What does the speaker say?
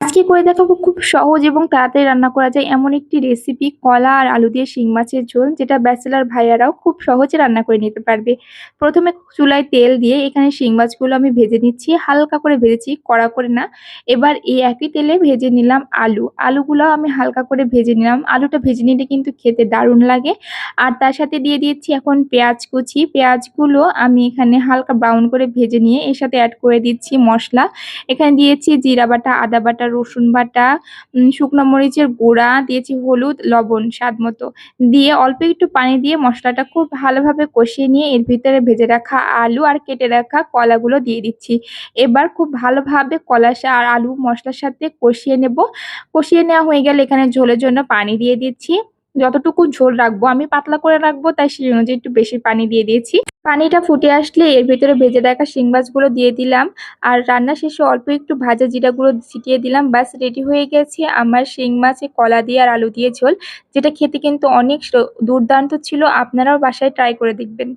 আজকে করে দেখাবো খুব সহজ এবং তাড়াতাড়ি রান্না করা যায় এমন একটি রেসিপি, কলা আর আলু দিয়ে শিং মাছের ঝোল, যেটা ব্যাচেলর ভাইয়ারাও খুব সহজে রান্না করে নিতে পারবে। প্রথমে চুলায় তেল দিয়ে এখানে শিং মাছগুলো আমি ভেজে নিচ্ছি, হালকা করে ভেজেছি, কড়া করে না। এবার এই একই তেলে ভেজে নিলাম আলুগুলো আমি হালকা করে ভেজে নিলাম। আলুটা ভেজে নিলে কিন্তু খেতে দারুণ লাগে। আর তার সাথে দিয়ে দিচ্ছি এখন পেঁয়াজ কুচি। পেঁয়াজগুলো আমি এখানে হালকা ব্রাউন করে ভেজে নিয়ে এর সাথে অ্যাড করে দিচ্ছি মশলা। এখানে দিয়েছি জিরা বাটা, আদা বাটা, রসুন বাটা, শুকনো মরিচের গুঁড়া, দিয়েছি হলুদ, লবণ স্বাদ মতো। দিয়ে অল্প একটু পানি দিয়ে মশলাটা খুব ভালোভাবে কষিয়ে নিয়ে এর ভিতরে ভেজে রাখা আলু আর কেটে রাখা কলাগুলো দিয়ে দিচ্ছি। এবার খুব ভালোভাবে কলা আর আলু মশলার সাথে কষিয়ে নেব। কষিয়ে নেওয়া হয়ে গেলে এখানে ঝোলের জন্য পানি দিয়ে দিচ্ছি। যতটুকু ঝোল রাখবো, আমি পাতলা করে রাখবো, তাই সেই অনুযায়ী একটু বেশি পানি দিয়ে দিয়েছি। পানিটা ফুটে আসলে এর ভিতরে ভেজে রাখা শিং মাছগুলো দিয়ে দিলাম। আর রান্না শেষে অল্প একটু ভাজা জিরা গুঁড়ো ছিটিয়ে দিলাম। ব্যাস রেডি হয়ে গেছে আমার শিং মাছে কলা দিয়ে আর আলু দিয়ে ঝোল, যেটা খেতে কিন্তু অনেক দুর্দান্ত ছিল। আপনারাও বাসায় ট্রাই করে দেখবেন।